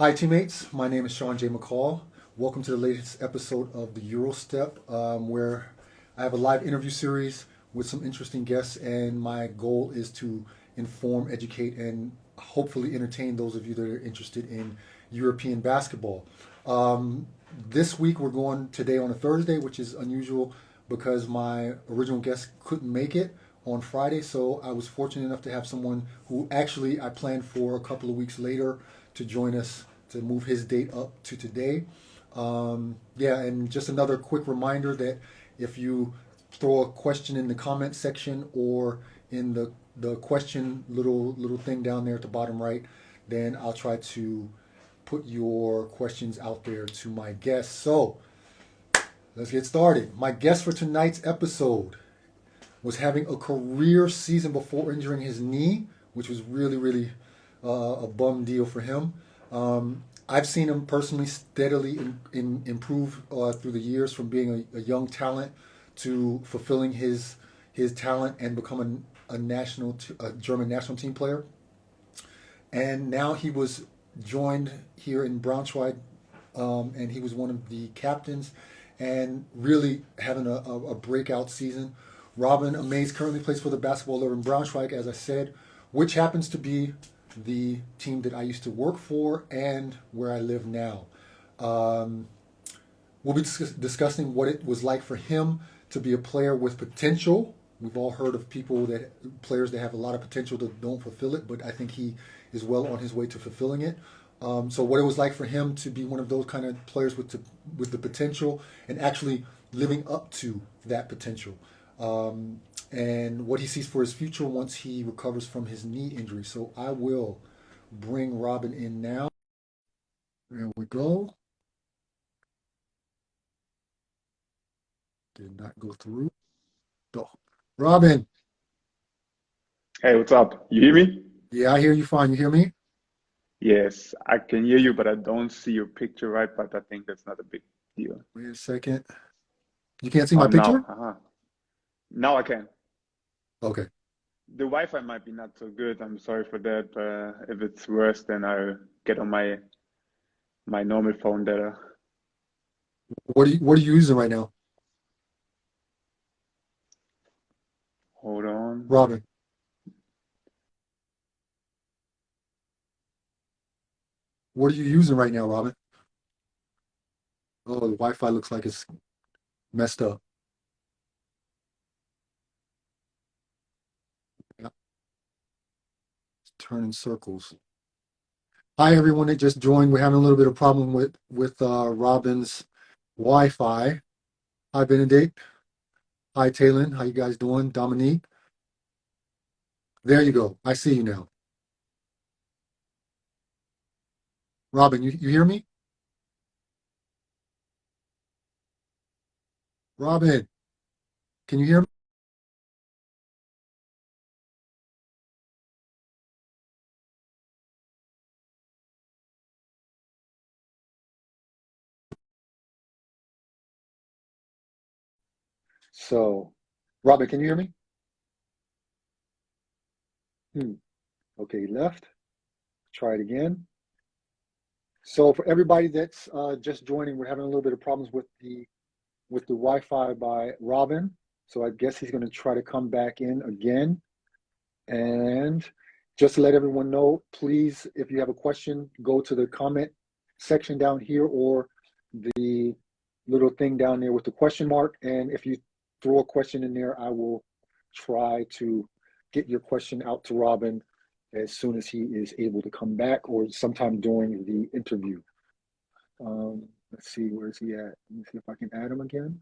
Hi, teammates. My name is Sean J. McCaw. Welcome to the latest episode of the Eurostep, where I have a live interview series with some interesting guests, and my goal is to inform, educate, and hopefully entertain those of you that are interested in European basketball. Um, this week, we're going today on a Thursday, which is unusual because my original guest couldn't make it on Friday, so I was fortunate enough to have someone who actually I planned for a couple of weeks later to join us to move his date up to today. Yeah, and just another quick reminder that if you throw a question in the comment section or in the question little thing down there at the bottom right, then I'll try to put your questions out there to my guests. So let's get started. My guest for tonight's episode was having a career season before injuring his knee, which was really a bum deal for him. I've seen him personally steadily improve through the years from being a young talent to fulfilling his talent and becoming a German national team player. And now he was joined here in Braunschweig, and he was one of the captains and really having a breakout season. Robin Amaize currently plays for the Basketball Lowen Braunschweig, as I said, which happens to be the team that I used to work for and where I live now. Um, we'll be discussing what it was like for him to be a player with potential. We've all heard of players that have a lot of potential that don't fulfill it, but I think he is well on his way to fulfilling it. So what it was like for him to be one of those kind of players with the potential and actually living up to that potential. And what he sees for his future once he recovers from his knee injury. So I will bring Robin in now. There we go. Did not go through. Oh. Robin. Hey, what's up? You hear me? Yeah, I hear you fine. You hear me? Yes, I can hear you, but I don't see your picture right, but I think that's not a big deal. Wait a second. You can't see Oh, my now, picture? now I can. Okay. The Wi-Fi might be not so good. I'm sorry for that. If it's worse, then I'll get on my normal phone data. What are you using right now? Hold on. Robin. What are you using right now, Robin? Oh, the Wi-Fi looks like it's messed up. Yeah, it's turning circles. Hi, everyone that just joined. We're having a little bit of problem with Robin's Wi-Fi. Hi, Benedict. Hi, Taylin. How you guys doing? Dominique. There you go. I see you now. Robin, you hear me? Robin, can you hear me? So, Robin, can you hear me? Hmm. Okay, he left. Try it again. So for everybody that's just joining, we're having a little bit of problems with the Wi-Fi by Robin. So I guess he's going to try to come back in again. And just to let everyone know, please, if you have a question, go to the comment section down here or the little thing down there with the question mark. And if you throw a question in there, I will try to get your question out to Robin as soon as he is able to come back or sometime during the interview. Let's see, where's he at? Let me see if I can add him again.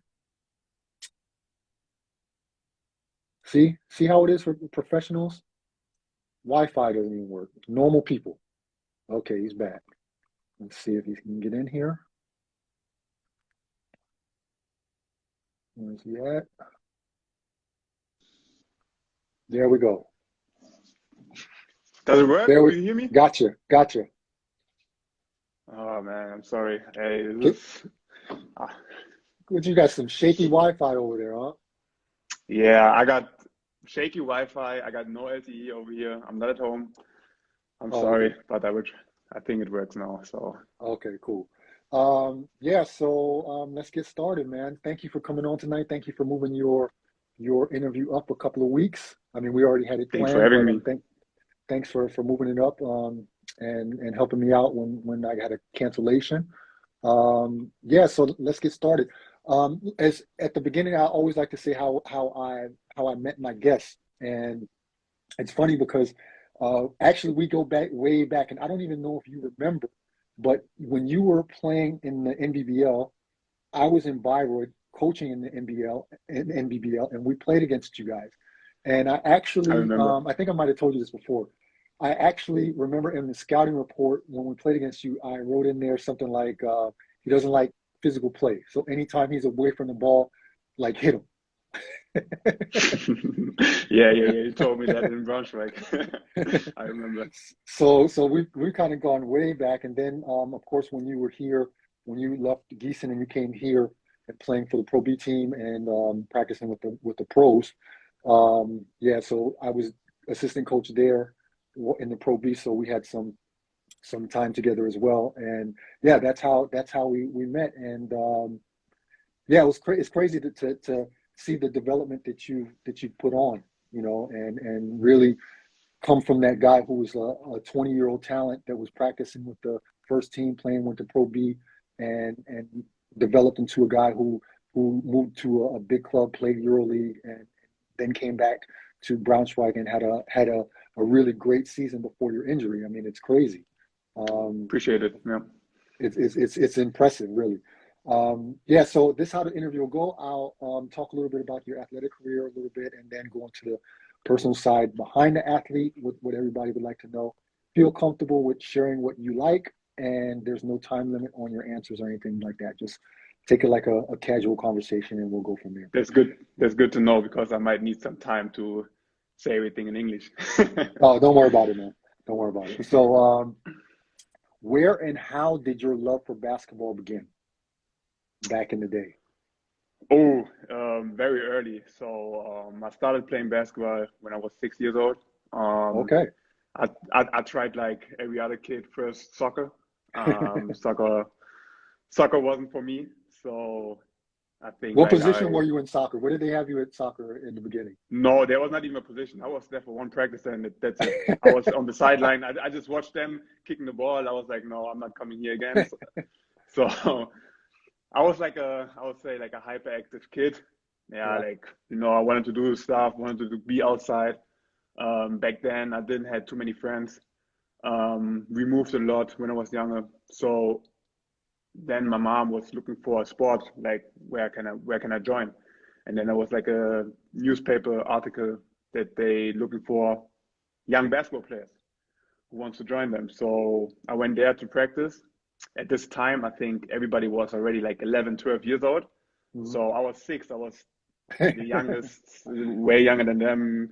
See how it is for professionals? Wi-Fi doesn't even work. Normal people. Okay, he's back. Let's see if he can get in here. Where's he at? There we go. Does it work? There we Do you hear me? gotcha. Oh man, I'm sorry. Hey, Get, this is, ah, what you got some shaky Wi-Fi over there, huh? yeah, I got shaky Wi-Fi. I got no LTE over here. I'm not at home. I'm Oh, sorry, but I would. I think it works now. So Okay, cool. Let's get started, man. Thank you for coming on tonight. Thank you for moving your interview up a couple of weeks. I mean, we already had it thanks for planned, having but me. thanks for moving it up and helping me out when I had a cancellation. So let's get started. As at the beginning, I always like to say how I met my guests, and it's funny because actually we go back way back, and I don't even know if you remember, but when you were playing in the NBBL, I was in Bayreuth coaching in the NBL and NBBL, and we played against you guys. And I remember. I think I might have told you this before. I actually remember in the scouting report when we played against you, I wrote in there something like he doesn't like physical play. So anytime he's away from the ball, like hit him. Yeah. You told me that in Braunschweig. I remember. So we kind of gone way back, and then of course when you were here, when you left Gießen and you came here and playing for the Pro B team and practicing with the pros. So I was assistant coach there in the Pro B, so we had some time together as well, and yeah, that's how we met, and it's crazy to see the development that you put on, and really come from that guy who was a 20-year-old talent that was practicing with the first team, playing with the Pro B, and developed into a guy who moved to a big club, played EuroLeague, and then came back to Braunschweig and had a really great season before your injury. I mean, it's crazy. Um, Appreciate it. Yeah. it's impressive, really. So this is how the interview will go. I'll talk a little bit about your athletic career a little bit, and then go into the personal side behind the athlete, what everybody would like to know. Feel comfortable with sharing what you like, and there's no time limit on your answers or anything like that. Just take it like a casual conversation, and we'll go from there. That's good. That's good to know because I might need some time to say everything in English. Oh, don't worry about it, man. Don't worry about it. So, where and how did your love for basketball begin back in the day? Oh, very early. So I started playing basketball when I was 6 years old. Um, Okay. I tried like every other kid first soccer. Soccer wasn't for me. So I think What like position I were you in soccer? Where did they have you at soccer in the beginning? no, there was not even a position. I was there for one practice and that's it. I was on the sideline. I just watched them kicking the ball. I was like, no, I'm not coming here again. So I was like I would say like a hyperactive kid. Yeah, Yeah. like I wanted to do stuff, wanted to be outside. Back then, I didn't have too many friends. We moved a lot when I was younger. So then my mom was looking for a sport, like where can I join? And then there was like a newspaper article that they looking for young basketball players who wants to join them. So I went there to practice. At this time, I think everybody was already like 11, 12 years old. Mhm. So I was six. I was the youngest, way younger than them.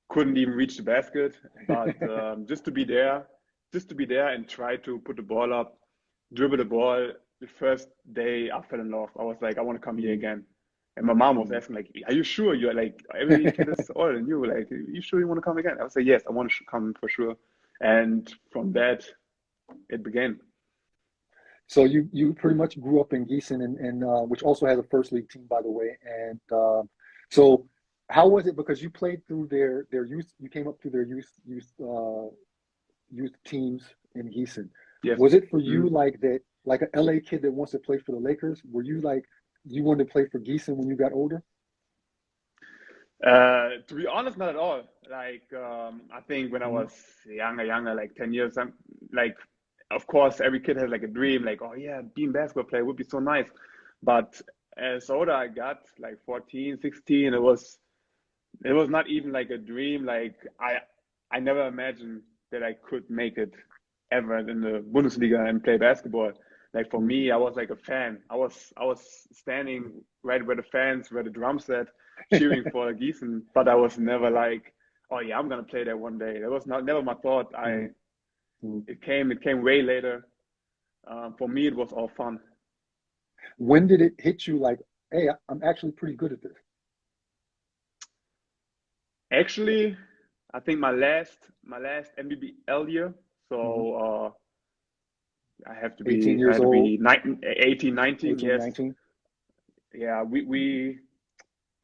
Couldn't even reach the basket, but just to be there and try to put the ball up, dribble the ball. The first day, I fell in love. I was like, I want to come here Mhm. again. And my mom was Mhm. asking, like, "Are you sure? You're like every kid is older than you. Like, you sure you want to come again?" I was like, "Yes, I want to come for sure." And from that, it began. So you pretty much grew up in Gießen, and which also has a first league team, by the way. And so how was it? Because you played through their youth, you came up through their youth teams in Gießen. Yes. Was it for you Mhm. like that, like an LA kid that wants to play for the Lakers? Were you like you wanted to play for Gießen when you got older? To be honest, not at all. Like, I think when I Mhm. was younger, like 10 years, I'm like, of course, every kid has like a dream, like, oh yeah, being a basketball player would be so nice. But as older I got, like 14, 16, it was not even like a dream. Like, I never imagined that I could make it ever in the Bundesliga and play basketball. Like for Mhm. me, I was like a fan. I was standing right where the fans, where the drum set, cheering for Gießen, but I was never like, oh yeah, I'm gonna play there one day. That was not never my thought. I Mhm. Mhm. it came way later. For me, it was all fun. When did it hit you like, hey, I'm actually pretty good at this? Actually, I think my last MBBL year. Mhm. So I have to 18 be I years had to old, be 19, 18, 19. 18, Yes. 19. Yeah, we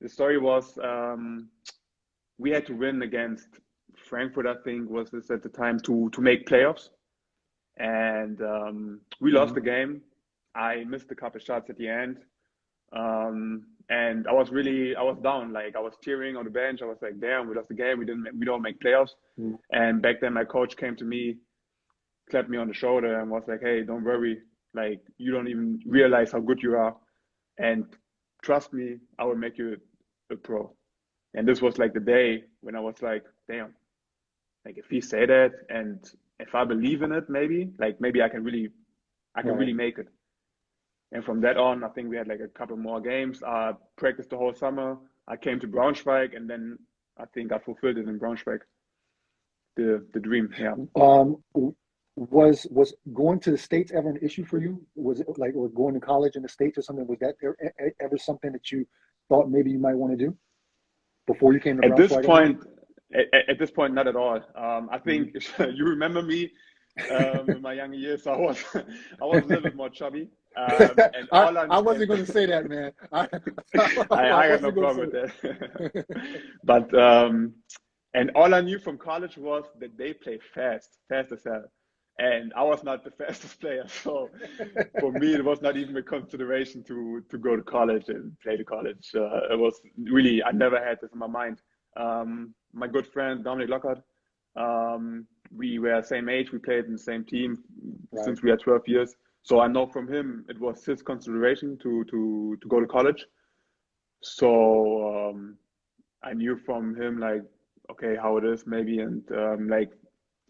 the story was we had to win against Frankfurt, I think was this at the time to make playoffs, and we lost Mm-hmm. the game. I missed a couple shots at the end, and I was down. Like I was tearing on the bench. I was like, damn, we lost the game. We don't make playoffs. Mm-hmm. And back then, my coach came to me, clapped me on the shoulder, and was like, hey, don't worry. Like you don't even realize how good you are, and trust me, I will make you a pro. And this was like the day when I was like, damn, like if he say that and if I believe in it, maybe I can Right. really make it. And from that on, I think we had like a couple more games. I practiced the whole summer. I came to Braunschweig, and then I think I fulfilled it in Braunschweig, the dream. Yeah. Um, was going to the States ever an issue for you? Was it like, or going to college in the States or something? Was that ever something that you thought maybe you might want to do before you came to At this Braunschweig? I mean, point, at this point, not at all. I think you remember me in my younger years. I was I was a little bit more chubby. And all I wasn't going to say that, man. I I got no wasn't going to problem say with that. that. But and all I knew from college was that they play fast as hell. And I was not the fastest player, so for me it was not even a consideration to go to college and play the college. It was really I never had this in my mind. My good friend Dominic Lockhart, we were same age. We played in the same team Right. since we had 12 years. So I know from him it was his consideration to go to college. So I knew from him like okay how it is maybe and like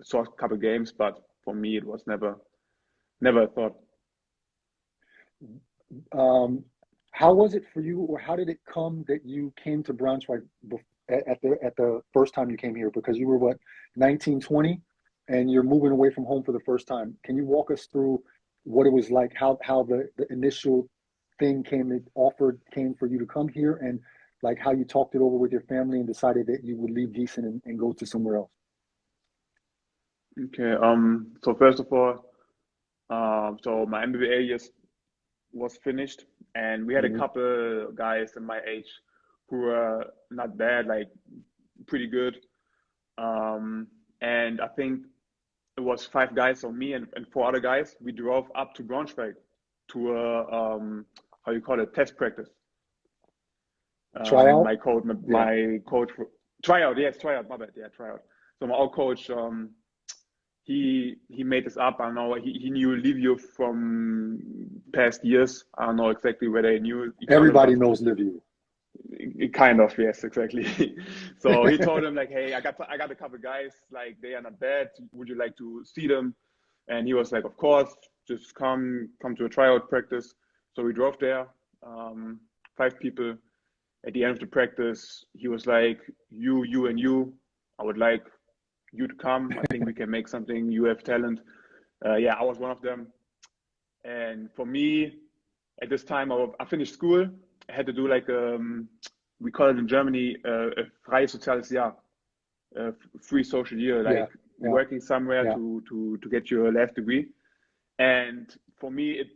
saw a couple games, but for me it was never a thought. How was it for you, or how did it come that you came to Braunschweig at the first time you came here? Because you were what, 19, 20, and you're moving away from home for the first time. Can you walk us through what it was like, how the initial thing came for you to come here, and like how you talked it over with your family and decided that you would leave Gießen and go to somewhere else? Okay. So first of all, so my MBA years was finished, and we had a Hmm. couple guys in my age who were not bad, like pretty good. And I think it was five guys, so me and four other guys. We drove up to Braunschweig to a how you call it, test practice. Tryout? My coach, Yeah. my coach, tryout, yes, tryout. My bad, yeah, tryout. So my old coach, he made this up. I don't know. He knew Livio from past years. I don't know exactly where they knew each other, Everybody but knows Liviu. kind of, yes, exactly. So he told him like, hey, I got a couple guys, like they are not bad. Would you like to see them? And he was like, of course, just come to a tryout practice. So we drove there, five people. At the end of the practice, he was like, you, and you. I would like you to come. I think we can make something. You have talent. Yeah, I was one of them. And for me, at this time, I finished school. I had to do like we call it in Germany a freies soziales Jahr, a free social year, Yeah, like yeah, working somewhere yeah. to get your last degree. And for me, it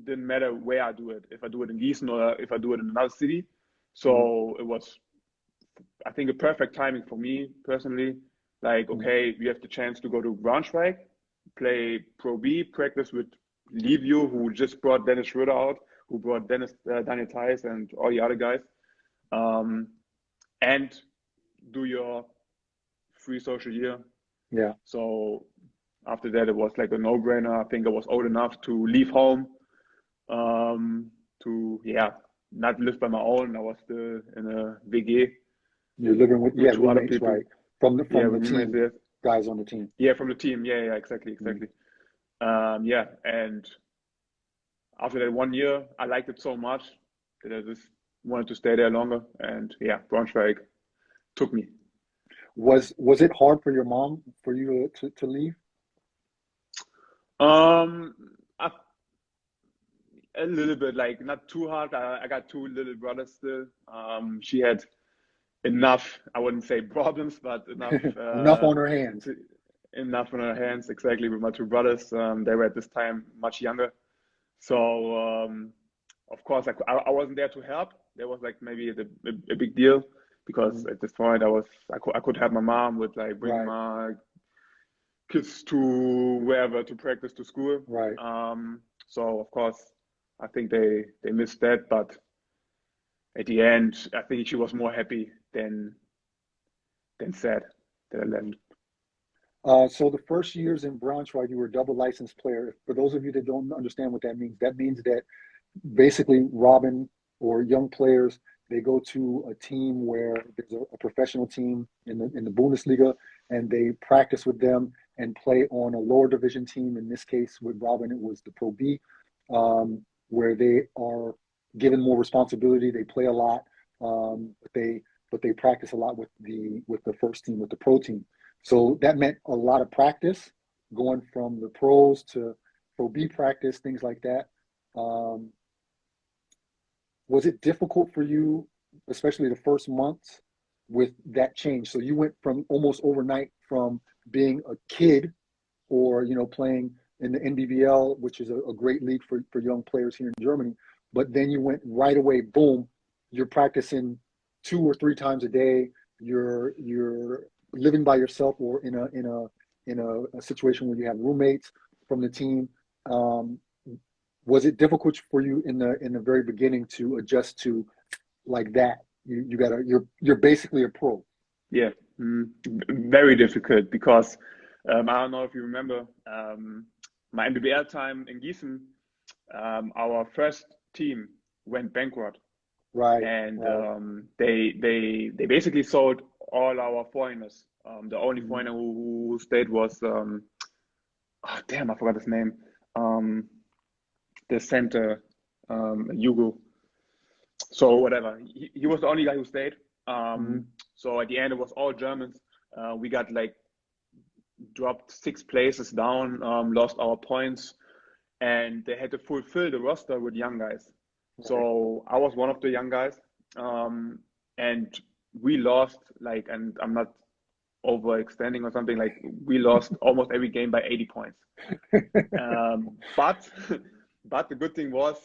didn't matter where I do it, if I do it in Gießen or if I do it in another city. Hmm. So it was, I think, a perfect timing for me personally. Like, Hmm. okay, we have the chance to go to Braunschweig, play Pro B, practice with Livio, who just brought Dennis Schroeder out, who brought Daniel Theiss and all the other guys, um, and do your free social year. Yeah. So after that, it was like a no-brainer. I think I was old enough to leave home, to yeah, not live by my own. I was still in a WG You're living with, with yeah, two other roommates, people. right? From the Yeah, from the with roommates. team, Yes. guys on the team. Yeah, from the team. Yeah, yeah, exactly, Mm. exactly. Yeah, and after that 1 year, I liked it so much that I just wanted to stay there longer. And yeah, Braunschweig took me. Was it hard for your mom for you to leave? Um, I, a little bit, like not too hard. I got two little brothers still. She had enough, I wouldn't say problems, but enough Enough on her hands. enough on our hands, exactly, with my two brothers. They were at this time much younger. So, of course, I wasn't there to help. There was like maybe a big deal because Mm-hmm. at this point I could help my mom with like bringing Right, my kids to wherever to practice to school. right. So of course I think they missed that, but at the end I think she was more happy than sad that I left. So the first years in Braunschweig, you were a double licensed player. For those of you that don't understand what that means that basically Robin or young players, they go to a team where there's a professional team in the Bundesliga, and they practice with them and play on a lower division team. In this case, with Robin, it was the Pro B, where they are given more responsibility. They play a lot, but they practice a lot with the first team, with the pro team. So that meant a lot of practice, going from the pros to Pro B practice, things like that. Um, was it difficult for you, especially the first months, with that change? So you went from almost overnight from being a kid, or playing in the NBVL, which is a great league for young players here in Germany, but then you went right away, boom, you're practicing 2 or 3 times a day. You're living by yourself, or in a situation where you have roommates from the team. Um, was it difficult for you in the very beginning to adjust to like that? You're basically a pro. Yeah, very difficult because I don't know if you remember my NBBL time in Gießen. Our first team went bankrupt, Right, and right. they basically sold all our foreigners. The only Mhm. foreigner who stayed was oh, damn, I forgot his name. Um, the center, Hugo. So whatever, he was the only guy who stayed. Mhm. So at the end, it was all Germans. We got like dropped 6 places down, lost our points, and they had to fulfill the roster with young guys. Right. So I was one of the young guys, and we lost like, and I'm not overextending or something, like we lost almost every game by 80 points. But but the good thing was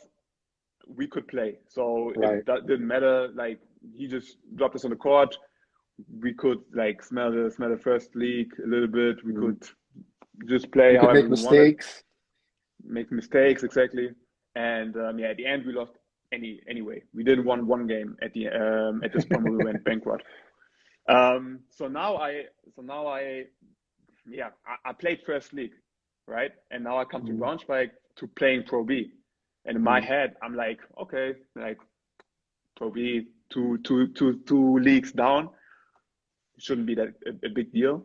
we could play, so Right. it didn't matter. Like he just dropped us on the court. We could like smell the first league a little bit. We Mhm. could just play You could however make we wanted, mistakes. make mistakes exactly. And yeah, at the end we lost anyway. We didn't won one game at this point when we went bankrupt. So now I yeah, I played first league, right? And now I come to Mhm. Braunschweig to playing Pro B. And in my Mhm. head, I'm like, okay, like Pro B, two leagues down, shouldn't be that a big deal.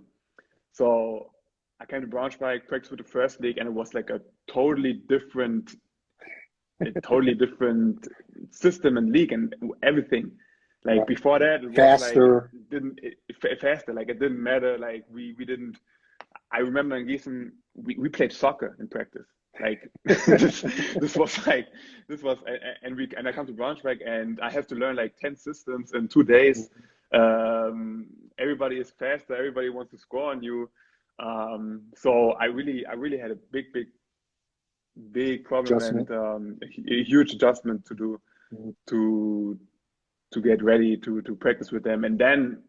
So I came to Braunschweig, practiced with the first league, and it was like a totally different system and league and everything. Like Right. before that, it was like Faster. faster. Like it didn't matter. Like we didn't. I remember in Gießen, we played soccer in practice. Like this was like this was and I come to Braunschweig and I have to learn like 10 systems in 2 days. Mhm. Everybody is faster. Everybody wants to score on you. So I really had a big problem and Adjustment. a huge adjustment to do Mhm. to to get ready to practice with them. And then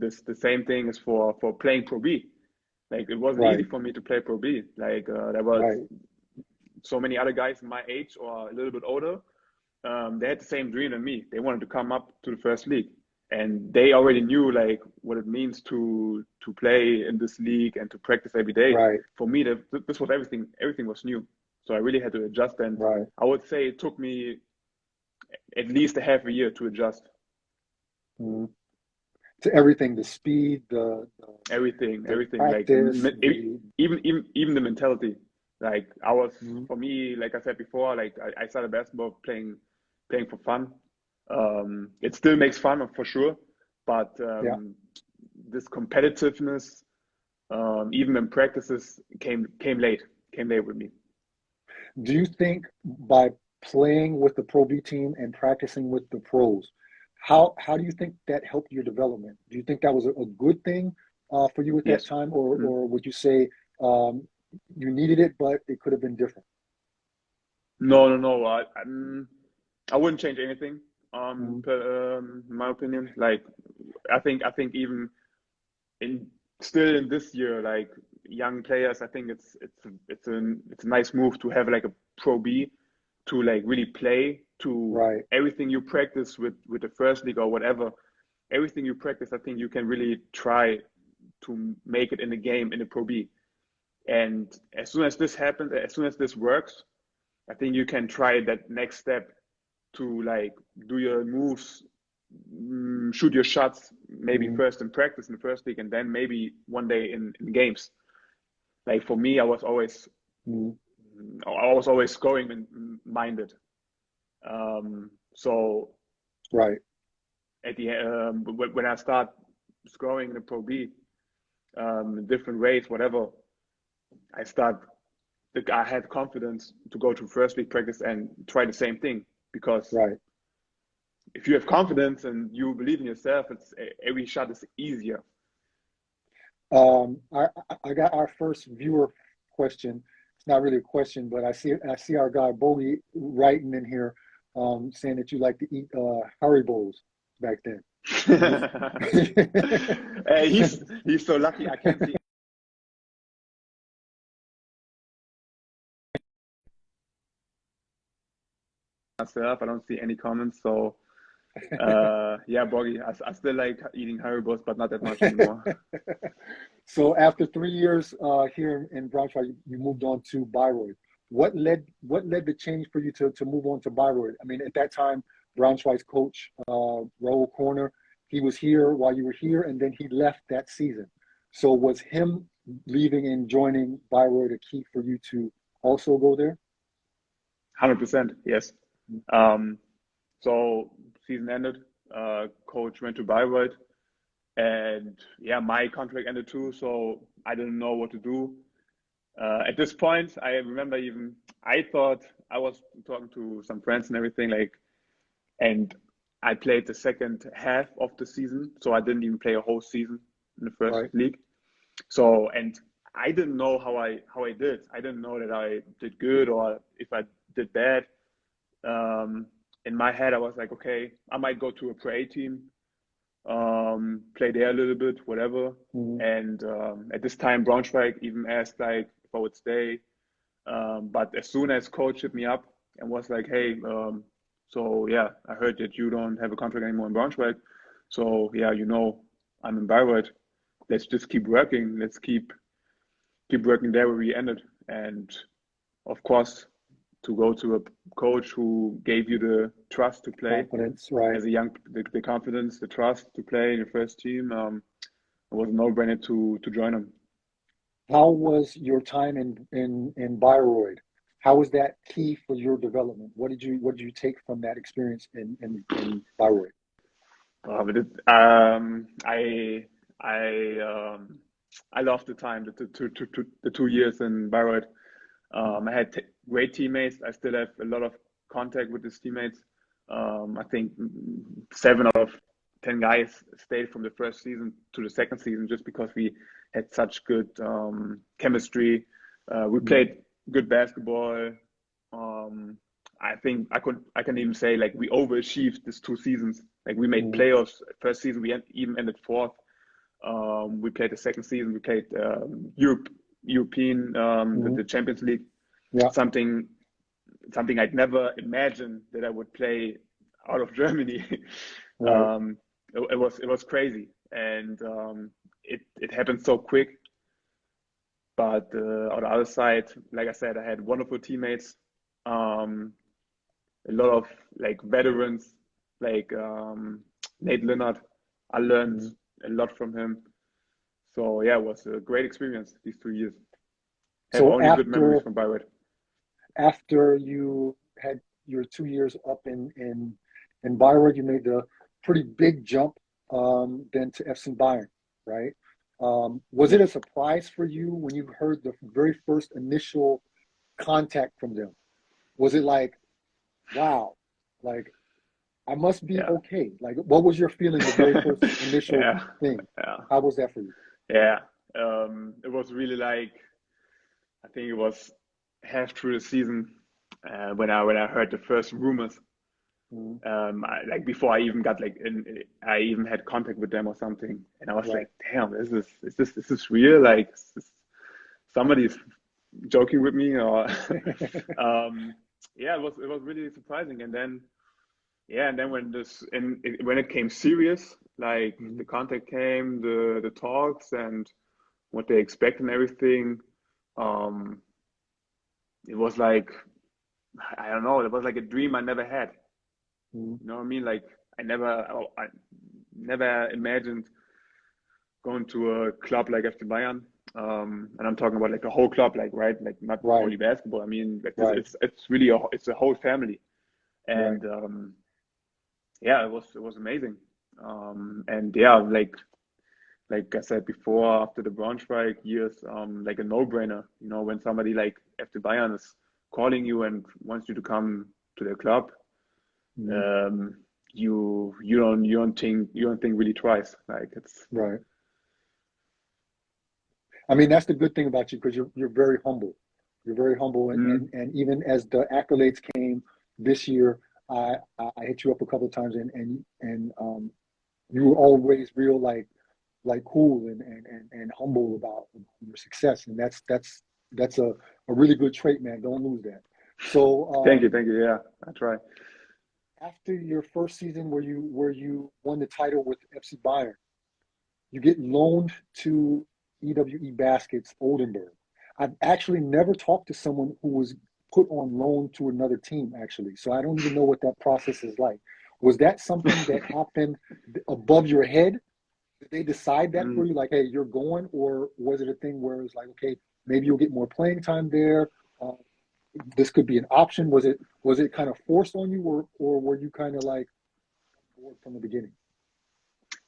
this the same thing is for playing Pro B. Like it wasn't easy Right. for me to play Pro B. Like there was Right. so many other guys my age or a little bit older. They had the same dream than me. They wanted to come up to the first league, and they already knew like what it means to play in this league and to practice every day. Right. For me, this was everything. Everything was new, so I really had to adjust. And Right. I would say it took me at least a half a year to adjust. Mhm. To everything, the speed, Everything, the everything. Like practice, the even the mentality. Like I was, Mhm. for me, like I said before, like I started basketball playing for fun. It still makes fun for sure, but Yeah. this competitiveness, even in practices, came late with me. Do you think by playing with the Pro B team and practicing with the pros, how do you think that helped your development? Do you think that was a good thing, for you at that Yes. time, or would you say you needed it, but it could have been different? No. I wouldn't change anything. Mm-hmm. In my opinion, like I think even in still in this year, like young players, I think it's a nice move to have like a Pro B to like really play to Right. everything you practice with the first league or whatever. Everything you practice, I think you can really try to make it in the game in the Pro B. And as soon as this happens, as soon as this works, I think you can try that next step to like do your moves, shoot your shots, maybe Mm-hmm. first in practice in the first league, and then maybe one day in games. Like for me, I was always scoring minded. So Right. at the when I start scoring in the Pro B, different ways, whatever, I start. I had confidence to go to first league practice and try the same thing because Right. if you have confidence and you believe in yourself, every shot is easier. I got our first viewer question. It's not really a question, but I see our guy Bogey writing in here, saying that you like to eat Haribos back then. Hey, he's so lucky. I can't see myself. I don't see any comments. So yeah, Boggy, I still like eating Haribos, but not that much anymore. So after 3 years here in Braunschweig, you moved on to Bayreuth. What led the change for you to move on to Bayreuth? I mean, at that time, Braunschweig's coach, Raul Corner, he was here while you were here, and then he left that season. So was him leaving and joining Bayreuth a key for you to also go there? 100%, yes. Um, so season ended. Coach went to Bayreuth, and yeah, my contract ended too. So I didn't know what to do. At this point, I remember even I thought I was talking to some friends and everything like, and I played the second half of the season, so I didn't even play a whole season in the first Right. league. So, and I didn't know how I did. I didn't know that I did good or if I did bad. Um, in my head, I was like, okay, I might go to a Pro A team, play there a little bit, whatever. Mhm. And at this time, Braunschweig even asked like if I would stay. But as soon as coach hit me up and was like, hey, so yeah, I heard that you don't have a contract anymore in Braunschweig. So yeah, I'm in Bayreuth. Let's just keep working. Let's keep working there where we ended. And of course, to go to a coach who gave you the trust to play Confidence, right? as a young, the confidence, the trust to play in your first team, it was a no-brainer to join him. How was your time in Bayreuth? How was that key for your development? What did you take from that experience in Bayreuth? But I loved the time, the 2 years in Bayreuth. I had great teammates. I still have a lot of contact with these teammates. I think 7 out of 10 guys stayed from the first season to the second season just because we had such good chemistry. We Mhm. played good basketball. Um, I think I can even say like we overachieved these 2 seasons. Like we made Mhm. playoffs. First season we even ended fourth. We played the second season. We played European, Mhm. the Champions League. Yeah. Something something I'd never imagined that I would play out of Germany. Right. um, it was crazy, and it happened so quick. But on the other side, like I said, I had wonderful teammates, um, a lot of like veterans, like Nate Leonard. I learned Mhm. a lot from him. So yeah, it was a great experience these 2 years. Have So only good memories after from Bayreuth. after you had your 2 years up in Bayreuth, you made the pretty big jump then to FC Bayern, right? Was it Yes. a surprise for you when you heard the very first initial contact from them? Was it like, wow, like I must be Yeah. okay? Like, what was your feeling the very first initial Yeah. thing? Yeah. How was that for you? Yeah, it was really like I think it was half through the season when I heard the first rumors. Mhm. Like before I even got I even had contact with them or something, and I was Right. like, damn, is this real? Like, somebody's joking with me, or um, yeah, it was really surprising. And then yeah, and then when it came serious, like the Mhm. contact came, the talks and what they expect and everything, um, it was like I don't know, it was like a dream I never had. Mhm. You know what I mean? Like I never imagined going to a club like FC Bayern. And I'm talking about like a whole club, like right, like not Right. only basketball. I mean, like this, Right. it's really it's a whole family, Right. and yeah, it was amazing. And yeah, like I said before, after the Braunschweig years, like a no-brainer. You know, when somebody like FC Bayern is calling you and wants you to come to their club, Mhm. um, you don't think really twice. Like it's Right. I mean, that's the good thing about you because you're very humble. You're very humble, mm, and even as the accolades came this year, I hit you up a couple of times, and you were always real like cool and humble about your success, and that's a really good trait, man. Don't lose that. So thank you. Yeah, I try. after your first season where you won the title with FC Bayern, you get loaned to EWE Baskets Oldenburg. I've actually never talked to someone who was put on loan to another team, actually. So I don't even know what that process is like. Was that something that happened above your head? Did they decide that for Mm. you, like, hey, you're going, or was it a thing where it was like, okay, maybe you'll get more playing time there? Uh, this could be an option. Was it kind of forced on you, or were you kind of like bored from the beginning?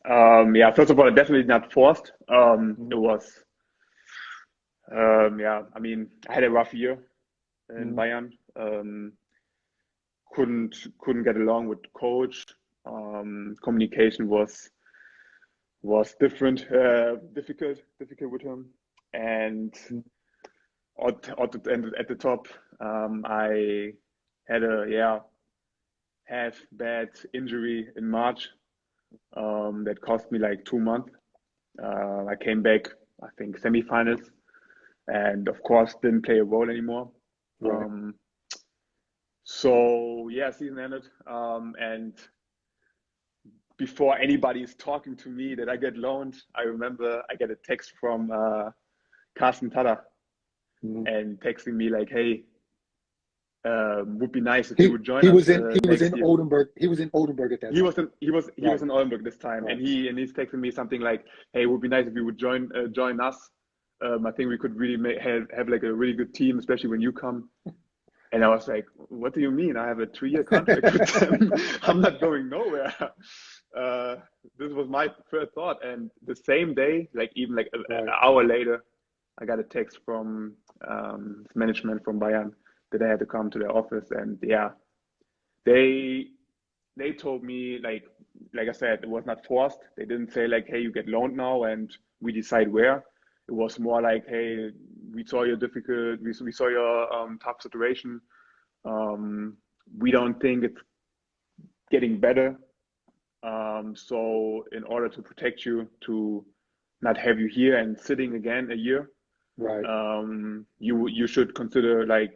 Yeah, first of all, definitely not forced. It Mm-hmm. was, yeah, I mean, I had a rough year in Mm-hmm. Bayern. Couldn't get along with the coach. Communication was difficult with him. And at the top, I had a half bad injury in March that cost me like 2 months. I came back, I think, semifinals, and of course didn't play a role anymore. Right. Um, so yeah, season ended, and before anybody is talking to me that I get loaned, I remember I get a text from Carsten Tada Mm-hmm. and texting me like, "Hey, would be nice if you He would join he us was in he was next in year." Oldenburg. He was in Oldenburg at that He time. was in he was Right. in Oldenburg this time, Right. and he's texting me something like, "Hey, it would be nice if you would join us. I think we could really have like a really good team, especially when you come." And I was like, "What do you mean? I have a 3-year contract with them. I'm not going nowhere." Uh, this was my first thought, and the same day, like even like an Right. hour later, I got a text from management from Bayern that I had to come to their office, and yeah, they they told me like I said, it was not forced. They didn't say like, "Hey, you get loaned now, and we decide where." It was more like, "Hey, we saw your difficult, we saw your tough situation. Um, we don't think it's getting better. So in order to protect you, to not have you here and sitting again a year, Right. you should consider like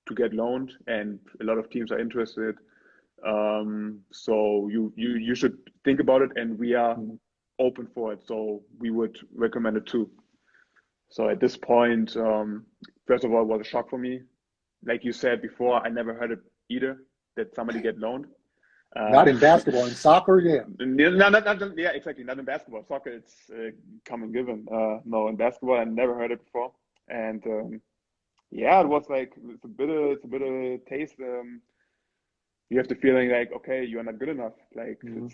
to get loaned, and a lot of teams are interested. So you should think about it, and we are Mhm. open for it. So we would recommend it too." So at this point, first of all, it was a shock for me. Like you said before, I never heard it either that somebody get loaned. Not Uh, in basketball. In soccer, yeah. no, yeah, exactly. Not in basketball. Soccer, it's common given. No, in basketball, I never heard it before. And yeah, it was like it's a bit of taste. You have the feeling like, okay, you are not good enough. Hmm.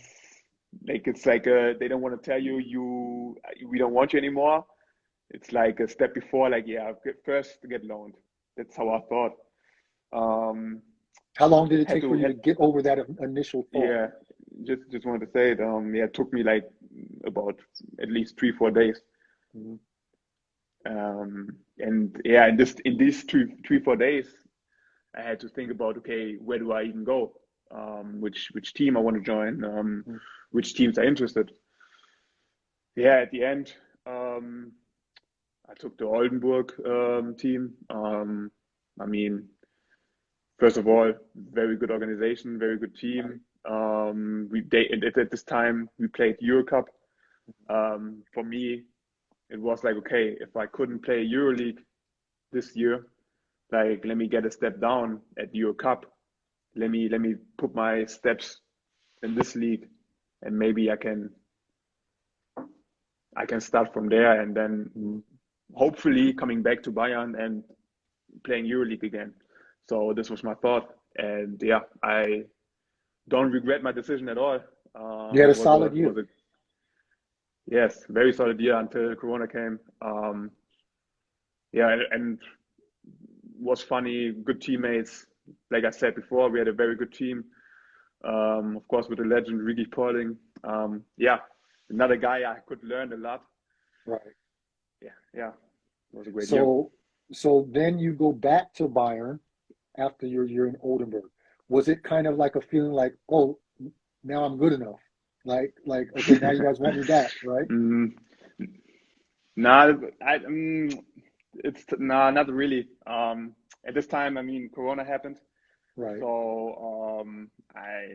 It's like they don't want to tell you we don't want you anymore. It's like a step before, like yeah, first get loaned. That's how I thought. Um, How long did it had take for to you had to get over that initial thought? Yeah, just wanted to say it. Yeah, it took me like about at least 3 4 days. Mhm. And yeah, in these 4 days, I had to think about, okay, where do I even go? Which team I want to join? Mhm. Which teams are interested? Yeah, at the end, um, I took the Oldenburg team. I mean, first of all, very good organization, very good Right. team. At this time we played Euro Cup. For me, it was like, okay, if I couldn't play EuroLeague this year, like let me get a step down at Euro Cup. Let me put my steps in this league, and maybe I can start from there, and then Mhm. hopefully coming back to Bayern and playing EuroLeague again. So this was my thought, and yeah, I don't regret my decision at all. You had a Was a solid was year. a Yes, very solid year until Corona came. Yeah, and was funny, good teammates. Like I said before, we had a very good team. Of course, with the legend Ricky Pauling. Yeah, another guy I could learn a lot. Right. Yeah, it was a great year. So so then you go back to Bayern after your year in Oldenburg. Was it kind of like a feeling like, oh, now I'm good enough? Like, okay, now you guys want me back, right? mm, nah, nah, not really. At this time, I mean, Corona happened, Right. so I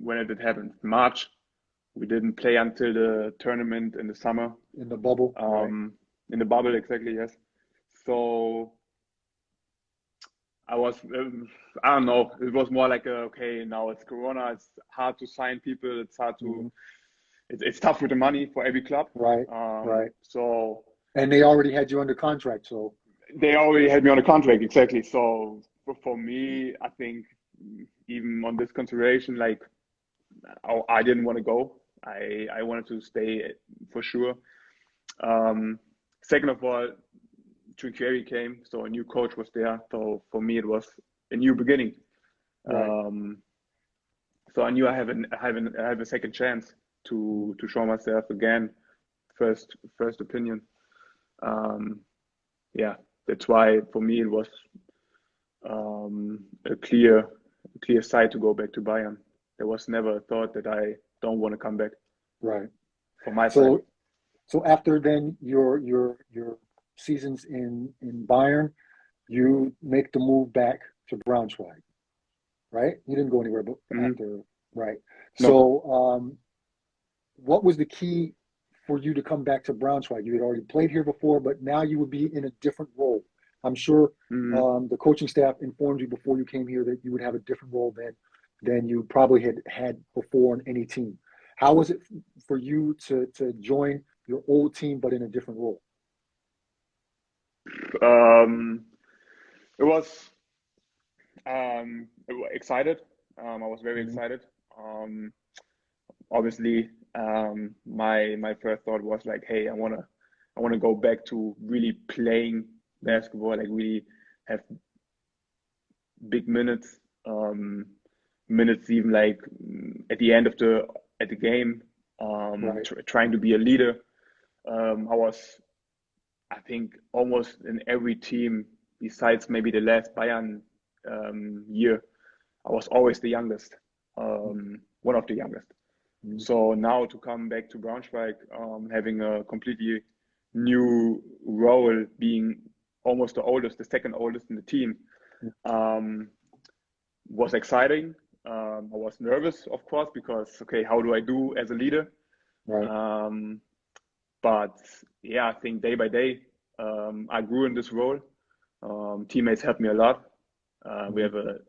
when it did happen, March, we didn't play until the tournament in the summer. In the bubble, right? Um, in the bubble, exactly, yes. So I was, I don't know, it was more like, okay, now it's Corona, it's hard to sign people, it's hard to, Hmm. it's tough with the money for every club. Right. Right. So And they already had you under contract, so they already had me on a contract, exactly. So for me, I think even on this consideration, like I didn't want to go. I wanted to stay for sure. Um, Second of all, Trinchieri came, so a new coach was there. So for me, it was a new beginning. right. Um, so I knew I have a second chance Mhm. to show myself again. First opinion. Um, yeah, that's why for me it was a clear sight to go back to Bayern. There was never a thought that I don't want to come back Right. from my side. So so after then your seasons in Bayern, you make the move back to Braunschweig, right? You didn't go anywhere but Hmm. after, right? No. So what was the key for you to come back to Braunschweig? You had already played here before, but now you would be in a different role. I'm sure Hmm. the coaching staff informed you before you came here that you would have a different role than you probably had before on any team. How was it for you to join your old team but in a different role? Um, it was excited. I was very Mhm. excited. Um, Obviously, my first thought was like, hey, I wanna go back to really playing basketball, like really have big minutes, minutes even like at the end of the game, Right. trying to be a leader. I was, I think, almost in every team besides maybe the last Bayern year. I was always the youngest, one of the youngest. Mhm. So now to come back to Braunschweig, having a completely new role, being almost the oldest, the second oldest in the team, um, was exciting. I was nervous, of course, because okay, how do I do as a leader? Right. Um, but yeah, I think day by day, I grew in this role. Teammates helped me a lot. Uh, we Mhm. have a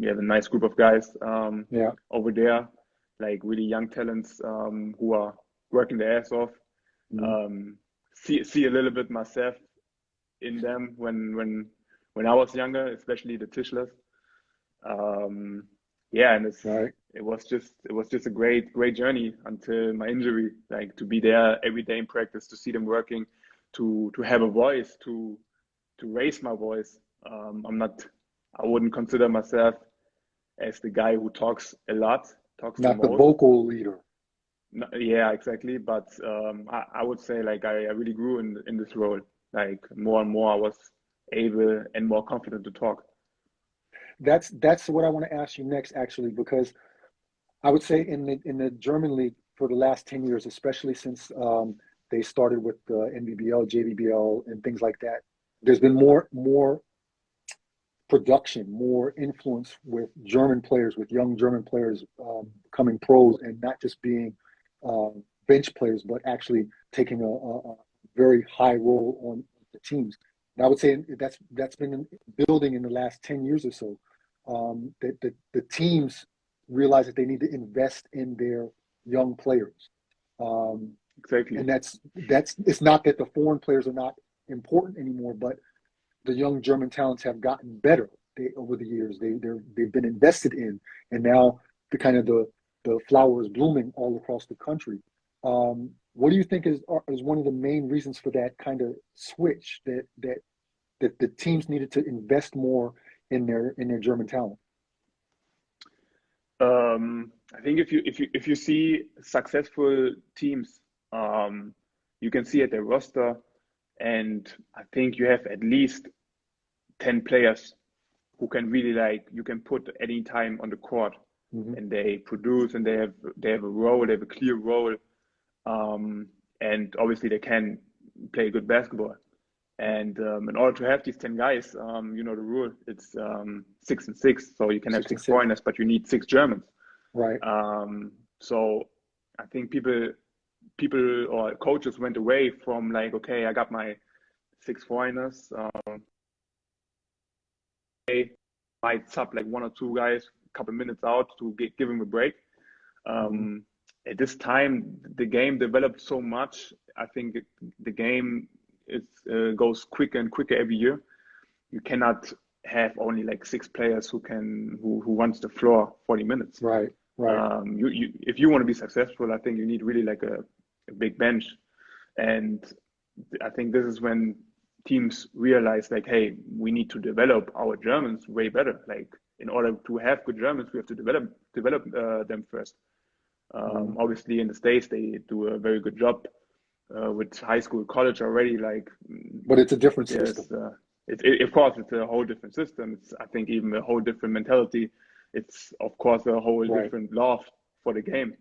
we have a nice group of guys Yeah. over there, like really young talents who are working their ass off. Mhm. Um, see a little bit myself in them when I was younger, especially the Tischlers. Um, yeah, and Right. it was just a great journey until my injury. Like to be there every day in practice, to see them working, to have a voice, to raise my voice. I'm not. I wouldn't consider myself as the guy who talks a lot, talks the Not the most. vocal leader. Yeah, exactly. But I would say like I really grew in this role. Like more and more, I was able and more confident to talk. That's what I want to ask you next, actually, because I would say in the German league for the last 10 years, especially since they started with the NBBL, JBBL, and things like that, there's been more production, more influence with German players, with young German players becoming pros and not just being bench players, but actually taking a very high role on the teams. And I would say that's been building in the last 10 years or so. That the teams realize that they need to invest in their young players. Um, Exactly. and that's it's not that the foreign players are not important anymore, but the young German talents have gotten better over the years. They've been invested in, and now the flower is blooming all across the country. What do you think is one of the main reasons for that kind of switch that the teams needed to invest more in their German talent? I think if you see successful teams, you can see at their roster, and I think you have at least 10 players who can really like you can put any time on the court, Mm-hmm. and they produce and they have a role, they have a clear role, and obviously they can play good basketball. And in order to have these 10 guys, you know the rule. It's 6 and 6, so you can have 6 and six 6, foreigners, but you need 6 Germans. right? So I think people or coaches went away from like, okay, I got my 6 foreigners. I might sub like 1 or 2 guys, a couple minutes out to give him a break. Mm-hmm. At this time, the game developed so much. I think the game goes quicker and quicker every year. You cannot have only like 6 players who runs the floor 40 minutes. Right, right. You if you want to be successful, I think you need really like a big bench, and I think this is when teams realize like, hey, we need to develop our Germans way better. Like in order to have good Germans, we have to develop them first. Mm-hmm. Obviously, in the States, they do a very good job with high school, college already. Like But it's a different system. there's of course it's a whole different system. It's I think even a whole different mentality. It's of course a whole Right. different love for the game.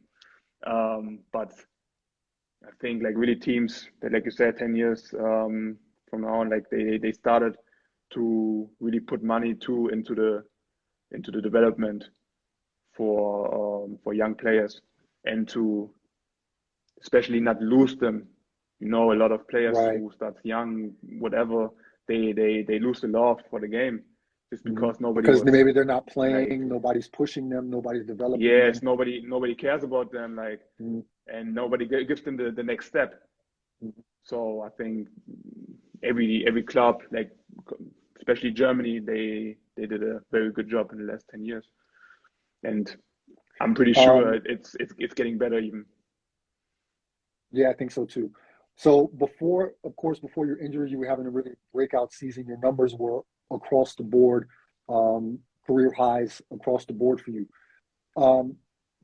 But I think like really teams that, like you said, 10 years from now on, like they started to really put money too into the development for young players, and to especially not lose them. You know, a lot of players Right. who start young, whatever, they lose the love for the game just Mm-hmm. because nobody Because was maybe they're not like, playing, nobody's pushing them, nobody's developing yes, them. nobody cares about them, like, Mm-hmm. and nobody gives them the next step. Mm-hmm. So I think every club, like especially Germany, they did a very good job in the last 10 years, and I'm pretty sure Um, it's getting better even. yeah, I think so too. So before, of course, before your injury, you were having a really breakout season. Your numbers were across the board, um, career highs across the board for you. Um,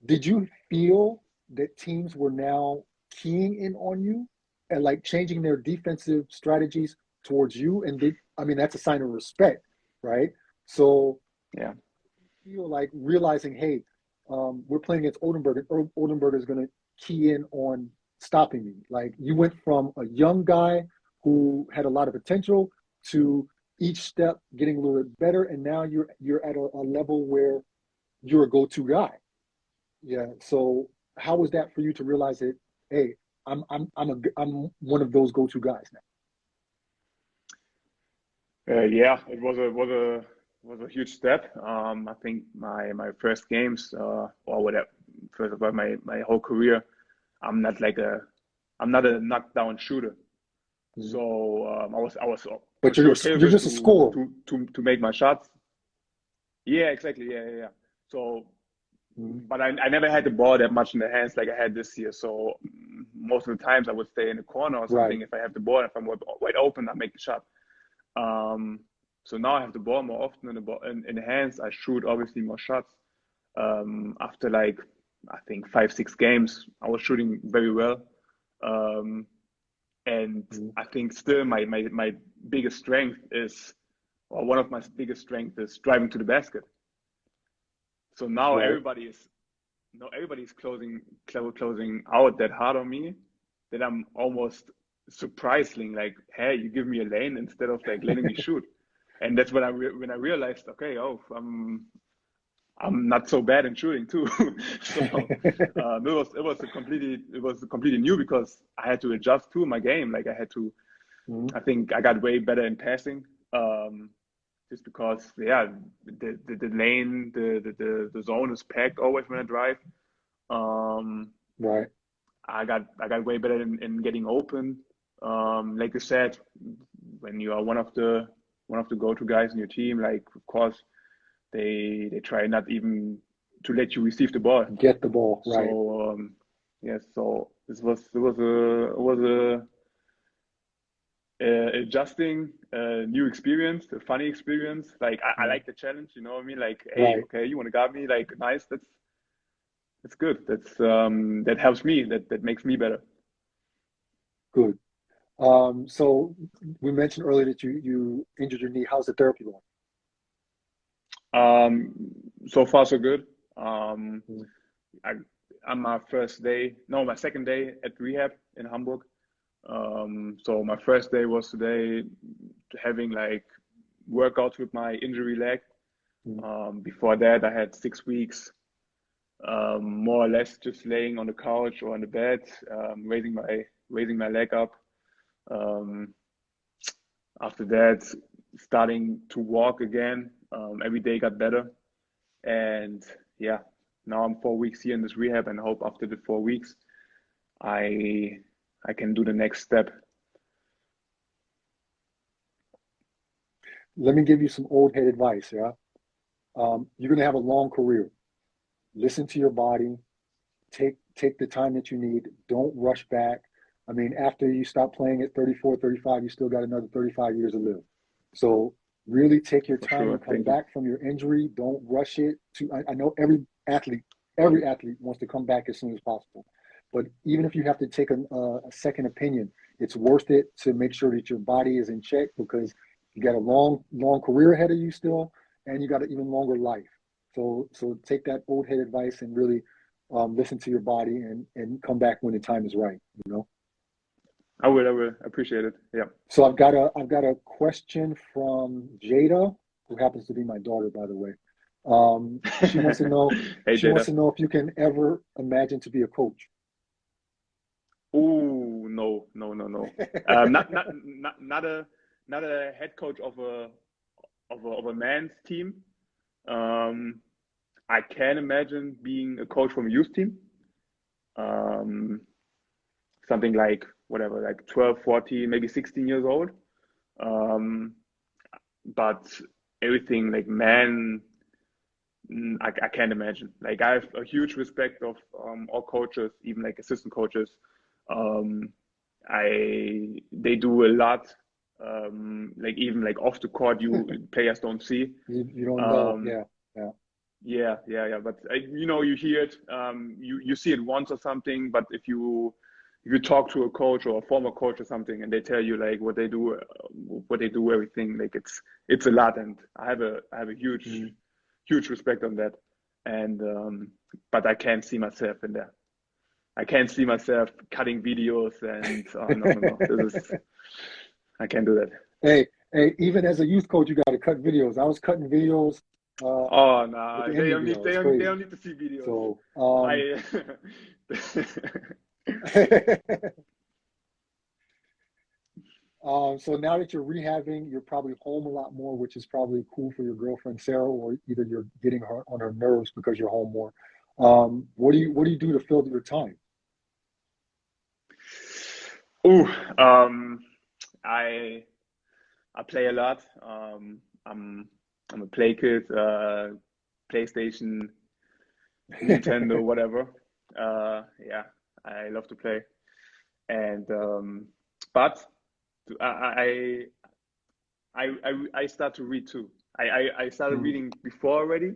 did you feel that teams were now keying in on you and like changing their defensive strategies towards you? And I mean, that's a sign of respect, right? So Yeah. feel like realizing, hey, we're playing against Oldenburg, and Oldenburg is going to key in on stopping me. Like you went from a young guy who had a lot of potential to each step getting a little bit better, and now you're at a level where you're a go-to guy. Yeah. So how was that for you to realize that, hey, I'm one of those go-to guys now? Yeah, it was a huge step. I think my first games or whatever, first of all, my whole career, I'm not like a I'm not a knockdown shooter. Mhm. So I was for But sure you're capable just a scorer. to make my shots. Yeah, exactly. Yeah. So, Mhm. but I never had the ball that much in the hands like I had this year. So most of the times I would stay in the corner or Right. something. If I have the ball, if I'm wide open, I make the shot. Um, so now I have the ball more often in the ball in the hands. I shoot obviously more shots. After like I think 5, 6 games, I was shooting very well. Um, and Mhm. I think still my biggest strength is, or one of my biggest strengths is driving to the basket. So now Right. everybody's closing out that hard on me that I'm almost surprising, like, hey, you give me a lane instead of like letting me shoot. And that's when I realized, okay, oh, I'm not so bad in shooting too. So it was completely new because I had to adjust to my game. Like Mhm. I think I got way better in passing. Um, just because, yeah, the lane, the zone is packed always when I drive. Um, Right. I got way better in getting open. Like you said, when you are one of the go-to guys in your team, like of course they try not even to let you receive the ball. Get the ball. Right. So yes, so it was a adjusting new experience, a funny experience. Like I Mhm. like the challenge, you know what I mean? Like, hey, Right. okay, you want to guard me? Like, nice. That's good. That helps me. That makes me better. Good. So we mentioned earlier that you injured your knee. How's the therapy going? Um, so far so good. Um, Mhm. I on my first day, no, my second day at rehab in Hamburg. So my first day was today, having like workouts with my injury leg. Mhm. Before that, I had 6 weeks, more or less just laying on the couch or on the bed, raising my leg up. Um, After that, starting to walk again. Every day got better, and yeah, now I'm 4 weeks here in this rehab, and hope after the 4 weeks, I I can do the next step. Let me give you some old head advice. Yeah. You're gonna have a long career. Listen to your body. Take the time that you need. Don't rush back. I mean, after you stop playing at 34, 35, you still got another 35 years to live. So really take your For time sure. and come Thank you. back from your injury. Don't rush it. I know every athlete wants to come back as soon as possible. But even if you have to take a second opinion, it's worth it to make sure that your body is in check because you got a long career ahead of you still, and you got an even longer life. So take that old head advice and really listen to your body and come back when the time is right, you know? I will appreciate it. Yeah. So I've got a question from Jada, who happens to be my daughter, by the way. She wants to know Hey, she wants Jada. to know if you can ever imagine to be a coach. Oh, no, no, no, no. Not a head coach of a men's team. Um, I can imagine being a coach from a youth team. Um, Something like whatever, like 12, 14, maybe 16 years old. Um, but everything like man, I can't imagine. Like I have a huge respect of all coaches, even like assistant coaches. Um, they do a lot. Like even like off the court, you players don't see. You don't know, Um, yeah, yeah. yeah, yeah, yeah. But you hear it. You see it once or something. But if you talk to a coach or a former coach or something, and they tell you like what they do, everything, like it's a lot. And I have a Mm. huge respect on that. And but I can't see myself in there. I can't see myself cutting videos and no, no, no. This is I can't do that. Hey, even as a youth coach, you got to cut videos. I was cutting videos Oh at no, the end of the deal. It's they crazy. don't need to see videos. So, I so now that you're rehabbing, you're probably home a lot more, which is probably cool for your girlfriend Sarah, or either you're getting her on her nerves because you're home more. What do you do to fill your time? Ooh, um, I I play a lot. I'm a play kid, PlayStation, Nintendo, whatever. Yeah, I love to play, and but I start to read too. I started Mm, reading before already,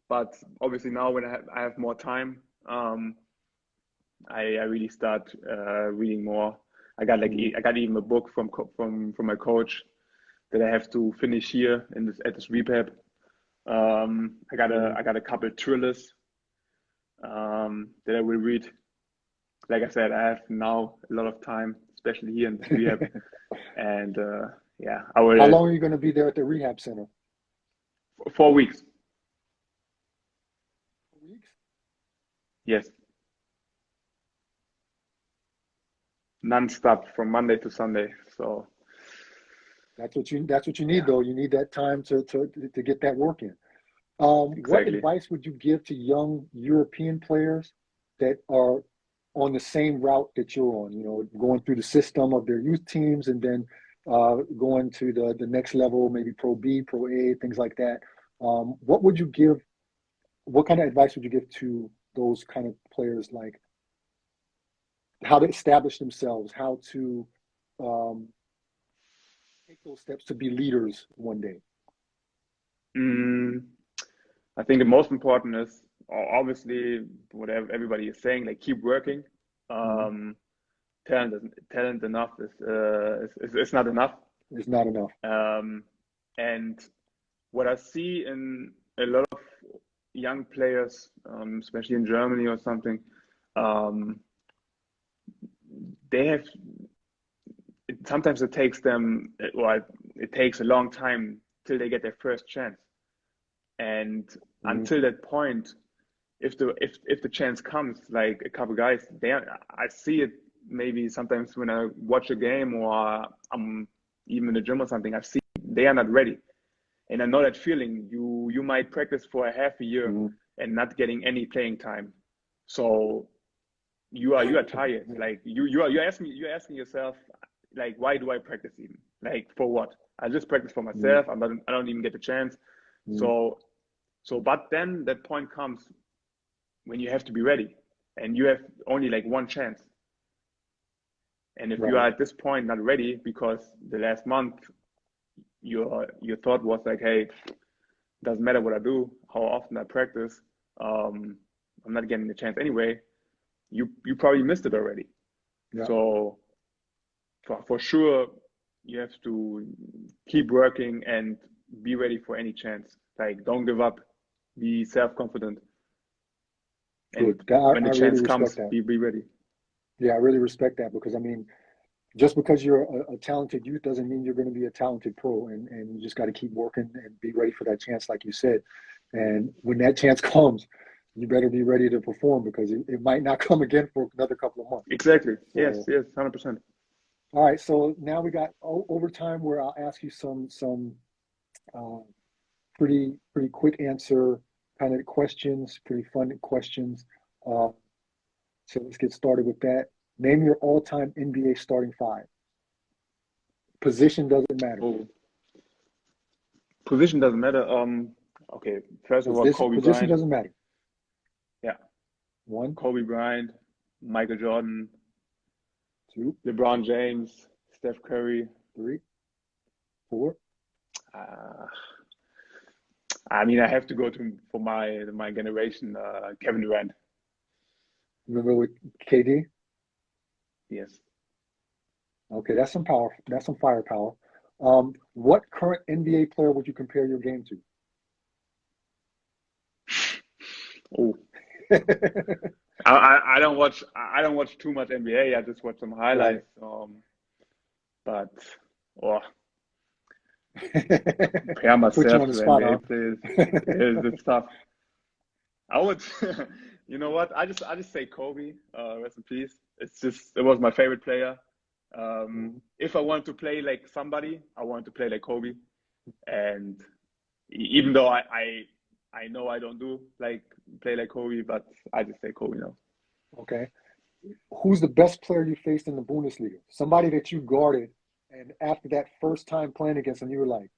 but obviously now when I have more time, I really start reading more. I got even a book from my coach that I have to finish here at this rehab. I got a couple thrillers that I will read. Like I said, I have now a lot of time, especially here in this rehab. And yeah, I will. How long are you going to be there at the rehab center? 4 weeks. 4 weeks? Yes. Non-stop from Monday to Sunday. So that's what you need, though. You need that time to get that work in. exactly. What advice would you give to young European players that are on the same route that you're on? You know, going through the system of their youth teams and then going to the next level, maybe Pro B, Pro A, things like that. What would you give? What kind of advice would you give to those kind of players, like how to establish themselves, how to take those steps to be leaders one day? I think the most important is obviously what everybody is saying, like keep working. Talent enough is not enough. It's not enough. And what I see in a lot of young players, especially in Germany or something, they have. Sometimes it takes them, or it takes a long time till they get their first chance. And until that point, if the chance comes, like a couple guys, I see it maybe sometimes when I watch a game or I'm even in the gym or something. I see they are not ready, and I know that feeling. You might practice for a half a year and not getting any playing time, so you are tired. Like you're asking yourself, like, why do I practice even? Like, for what? I just practice for myself. I don't even get the chance. But then that point comes when you have to be ready, and you have only like one chance. And if you are at this point not ready because the last month your thought was like, hey, doesn't matter what I do, how often I practice, I'm not getting the chance anyway. You probably missed it already. Yeah. So for sure, you have to keep working and be ready for any chance. Like, don't give up. Be self-confident. And when the chance comes, be ready. Yeah, I really respect that, because I mean, just because you're a talented youth doesn't mean you're going to be a talented pro, and you just got to keep working and be ready for that chance, like you said. And when that chance comes, you better be ready to perform, because it might not come again for another couple of months. Exactly. So, yes, 100%. All right, so now we got overtime, where I'll ask you some pretty quick answer kind of questions, pretty fun questions. So let's get started with that. Name your all-time NBA starting five. Position doesn't matter. Oh. Position doesn't matter. Okay, first of all, Kobe Bryant. Position doesn't matter. Yeah. 1. Kobe Bryant, Michael Jordan. 2. LeBron James, Steph Curry. 3. 4. I mean, I have to go for my generation, Kevin Durant. Remember with KD? Yes. Okay, that's some power. That's some firepower. What current NBA player would you compare your game to? Oh. I don't watch too much NBA. I just watch some highlights. Right. Compare myself to NBA players. It's tough. I would, you know what? I just say Kobe. Rest in peace. It was my favorite player. If I want to play like somebody, I want to play like Kobe. And even though I know I don't play like Kobe, but I just say Kobe now. Okay. Who's the best player you faced in the Bundesliga? Somebody that you guarded, and after that first time playing against him, you were like,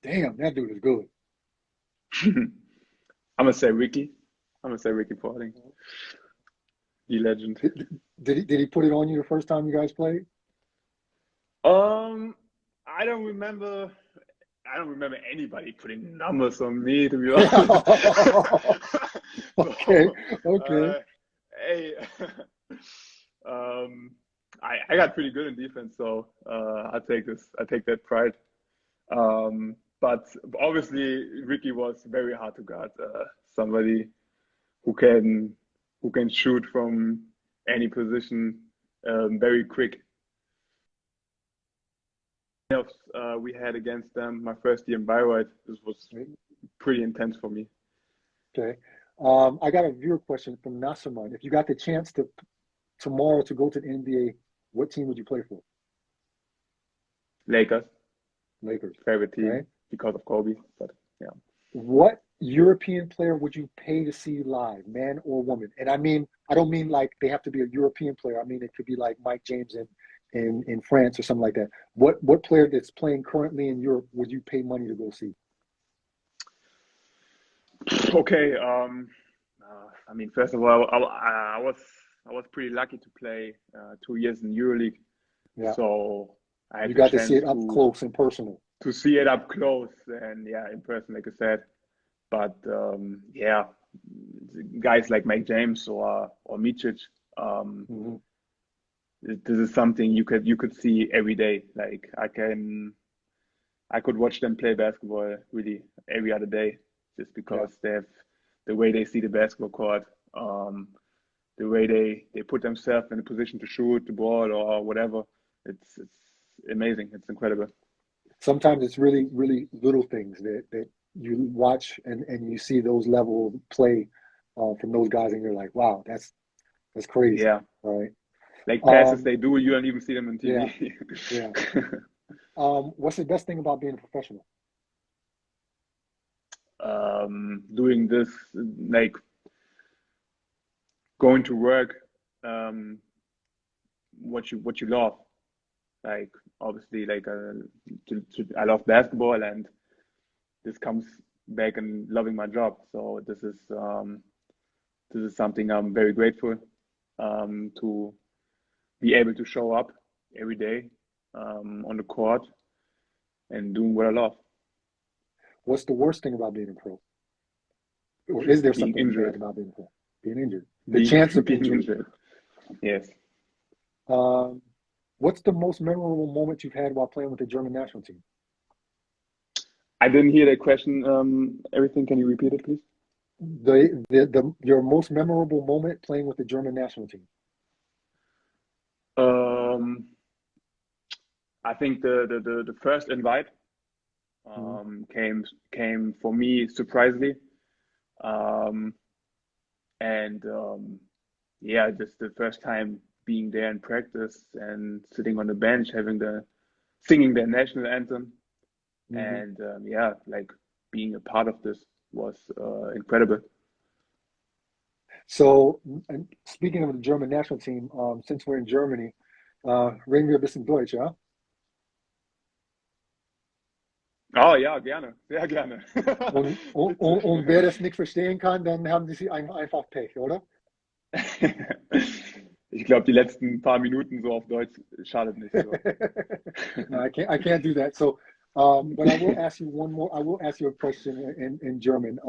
damn, that dude is good. I'm going to say Ricky. I'm going to say Ricky Paulding. The legend. Did he put it on you the first time you guys played? I don't remember anybody putting numbers on me, to be honest. Okay. hey, I got pretty good in defense, so I take this. I take that pride. But obviously, Ricky was very hard to guard. Somebody who can shoot from any position, very quick. We had against them my first year in Bayreuth. This was pretty intense for me. Okay. I got a viewer question from Nasserman. If you got the chance tomorrow to go to the NBA, what team would you play for? Lakers. Favorite team, right? Because of Kobe. But yeah. What European player would you pay to see live, man or woman? And I don't mean like they have to be a European player. I mean it could be like Mike James in France or something like that. What player that's playing currently in Europe would you pay money to go see? Okay. First of all, I was pretty lucky to play 2 years in EuroLeague. Yeah. So I had you the got to chance see it up close and personal. To see it up close and in person, like I said. But guys like Mike James or Micic, this is something you could see every day. Like I could watch them play basketball really every other day, just because they have the way they see the basketball court, the way they put themselves in a position to shoot the ball or whatever. It's amazing. It's incredible. Sometimes it's really, really little things that you watch and you see those level of play from those guys, and you're like, wow, that's crazy. Yeah. Right. Like passes they do, you don't even see them on TV. Yeah. What's the best thing about being a professional? Doing this, like going to work, what you love. Like obviously, like I love basketball, and this comes back in loving my job. So this is something I'm very grateful to be able to show up every day on the court and doing what I love. What's the worst thing about being a pro? Or is there Being something injured. bad about being a pro? Being injured. The chance of being injury. injured. Yes. What's the most memorable moment you've had while playing with the German national team? I didn't hear that question. Everything, can you repeat it, please? Your most memorable moment playing with the German national team. I think the first invite came for me surprisingly, just the first time being there in practice and sitting on the bench, singing their national anthem, and like being a part of this was incredible. So, speaking of the German national team, since we're in Germany, reden wir ein bisschen Deutsch, ja? Oh ja, gerne, sehr gerne. Und wer das nicht verstehen kann, dann haben sie einfach Pech, oder? Ich glaube, die letzten paar Minuten so auf Deutsch schadet nicht. So. No, I can't do that. So, but I will ask you one more. I will ask you a question in German.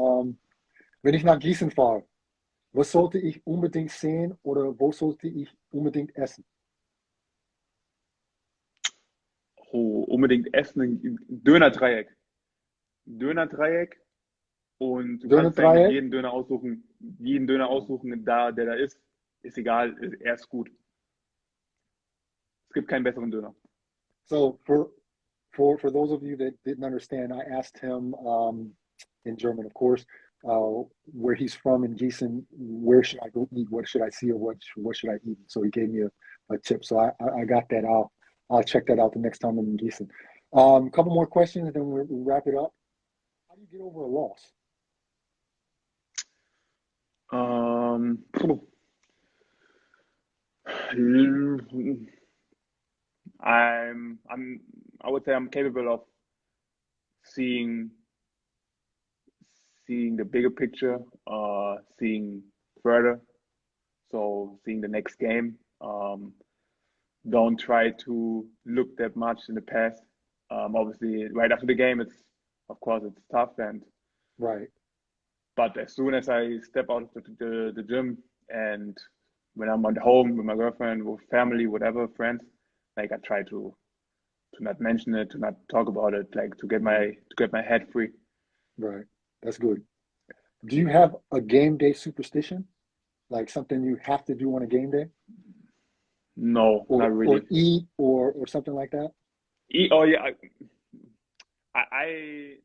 Wenn ich nach Gießen fahre, was sollte ich unbedingt sehen oder wo sollte ich unbedingt essen? Oh, unbedingt essen, ein Döner-Dreieck. Döner-Dreieck und du kannst eigentlich jeden Döner aussuchen, der da ist egal, er ist gut. Es gibt keinen besseren Döner. So for those of you that didn't understand, I asked him in German, of course, where he's from in Gießen, where should I go eat? What should I see, or what should I eat? So he gave me a tip. So I got that. I'll check that out the next time I'm in Gießen. A couple more questions, and then we'll wrap it up. How do you get over a loss? I would say I'm capable of seeing the bigger picture, seeing further. So seeing the next game. Don't try to look that much in the past. Obviously, right after the game, it's tough, right. But as soon as I step out of the gym and when I'm at home with my girlfriend, with family, whatever, friends, like I try to not mention it, to not talk about it, like to get my head free. Right. That's good. Do you have a game day superstition? Like something you have to do on a game day? No, not Or really. eat or something like that? Oh yeah, I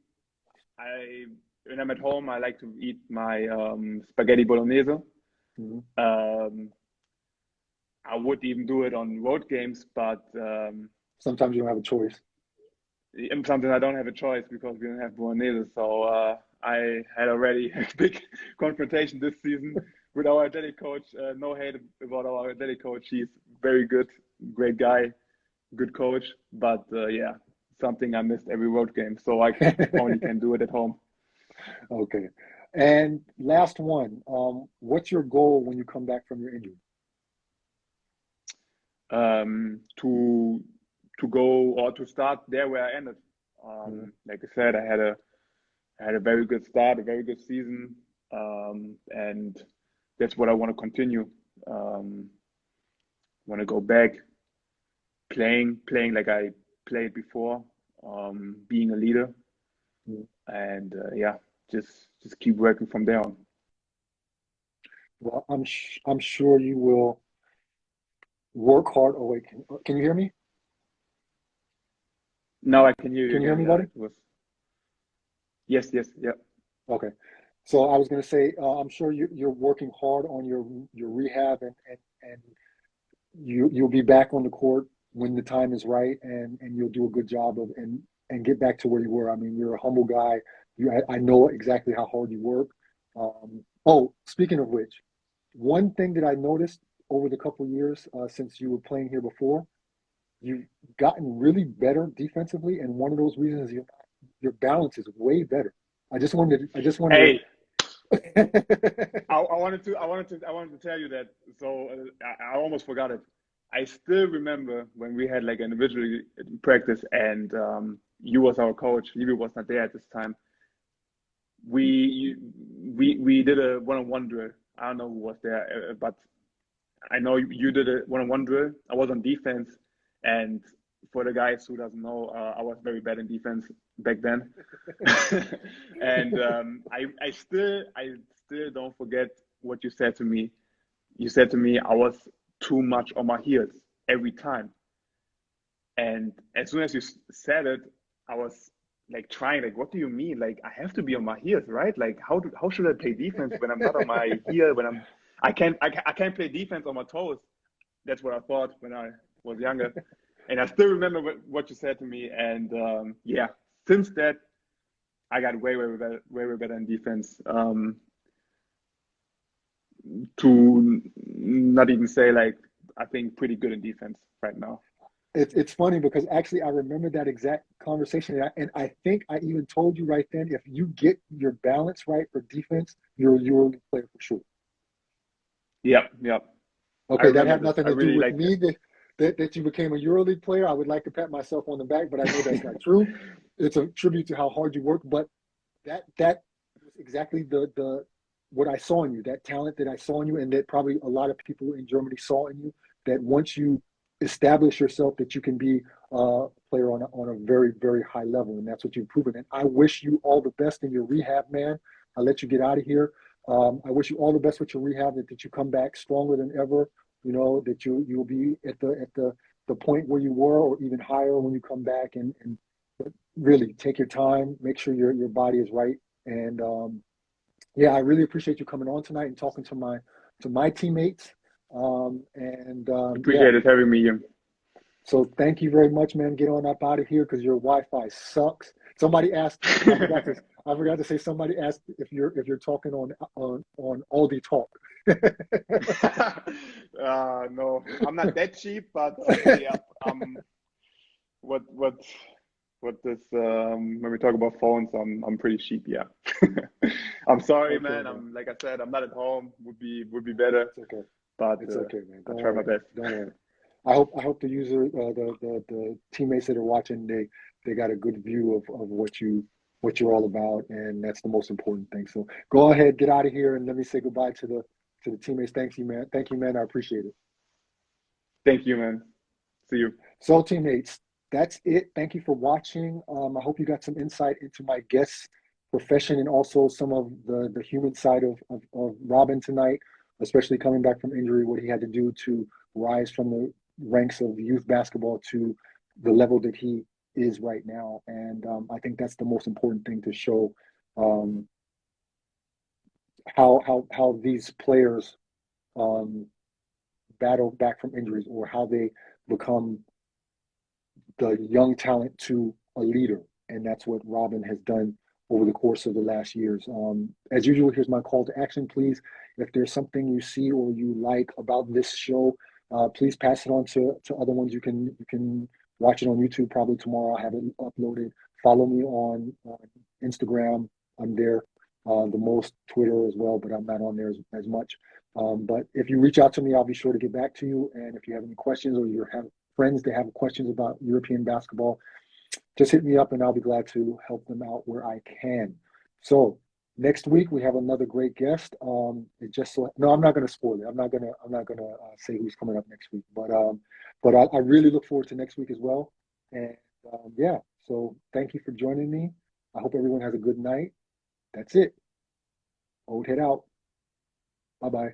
I when I'm at home, I like to eat my spaghetti bolognese. Mhm. Um, I would even do it on road games, but Sometimes you don't have a choice. sometimes I don't have a choice because we don't have bolognese. So I had already a big confrontation this season with our athletic coach. No hate about our athletic coach. He's very good, great guy, good coach. But yeah, something I missed every road game. So I only can do it at home. Okay. And last one, what's your goal when you come back from your injury? To go or to start there where I ended. Mhm. Like I said, I had a very good start, a very good season, and that's what I want to continue. Want to go back playing like I played before, being a leader, Mhm. and yeah, just keep working from there on. Well, I'm sure you will work hard. Oh wait, can you hear me? Now I can hear you Can you hear again. me, Yeah, buddy? it was yes, yes, yeah. Okay. So I was going to say, I'm sure you're working hard on your rehab and you'll be back on the court when the time is right, and you'll do a good job of and get back to where you were. I mean, you're a humble guy. I know exactly how hard you work. Oh, speaking of which, one thing that I noticed over the couple of years since you were playing here before, you've gotten really better defensively, and one of those reasons is your balance is way better. I just wanted Hey, to. I wanted to tell you that. So I almost forgot it. I still remember when we had like an individual practice, and you was our coach. Libby was not there at this time. We did a one-on-one drill. I don't know who was there, but I know you did a one-on-one drill. I was on defense, and for the guys who doesn't know, I was very bad in defense back then. And I still don't forget what you said to me. You said to me I was too much on my heels every time. And as soon as you said it, I was like trying, like, what do you mean? Like, I have to be on my heels, right? Like, how should I play defense when I'm not on my heel? When I can't play defense on my toes. That's what I thought when I was younger. And I still remember what you said to me. And yeah, since that, I got way better in defense. To not even say like, I think pretty good in defense right now. It's funny because actually I remember that exact conversation, and I think I even told you right then, if you get your balance right for defense, you're a EuroLeague player for sure. Yep, yep. I Okay, that remember had this. nothing I to do really with like me that you became a EuroLeague player. I would like to pat myself on the back, but I know that's not true. It's a tribute to how hard you work, but that was exactly the what I saw in you, that talent that I saw in you, and that probably a lot of people in Germany saw in you. That once you establish yourself, that you can be a player on a very very high level, and that's what you've proven. And I wish you all the best in your rehab, man. I'll let you get out of here. I wish you all the best with your rehab. That you come back stronger than ever. You know that you'll be at the point where you were, or even higher when you come back, and really take your time, make sure your body is right. And yeah, I really appreciate you coming on tonight and talking to my teammates. Yeah, appreciate it having me here. so thank you very much, man. Get on up out of here because your Wi-Fi sucks. Somebody asked, I forgot to I forgot to say, somebody asked if you're talking on Aldi Talk. No, I'm not that cheap, but yeah, what what what this when we talk about phones, I'm pretty cheap. Yeah, I'm sorry, Okay, man. man. I'm like I said, I'm not at home. Would be better, It's okay. but It's okay, man. I Don't try my worry. best. Don't worry. I hope the user, the teammates that are watching, they got a good view of what you're all about, and that's the most important thing. So go ahead, get out of here, and let me say goodbye to To the teammates, thank you, man. Thank you, man. I appreciate it. Thank you, man. See you. So, teammates, that's it. Thank you for watching. I hope you got some insight into my guest's profession and also some of the human side of Robin tonight, especially coming back from injury, what he had to do to rise from the ranks of youth basketball to the level that he is right now. And I think that's the most important thing to show um, how these players battle back from injuries or how they become the young talent to a leader. And that's what Robin has done over the course of the last years. As usual, here's my call to action. Please, if there's something you see or you like about this show, please pass it on to other ones. You can watch it on YouTube probably tomorrow. I'll have it uploaded. Follow me on Instagram. I'm there the most, Twitter as well, but I'm not on there as much. But if you reach out to me, I'll be sure to get back to you. And if you have any questions or you have friends that have questions about European basketball, just hit me up and I'll be glad to help them out where I can. So next week we have another great guest. It just so no, I'm not going to spoil it. I'm not gonna say who's coming up next week. But I really look forward to next week as well. And yeah, so thank you for joining me. I hope everyone has a good night. That's it. Old head out. Bye bye.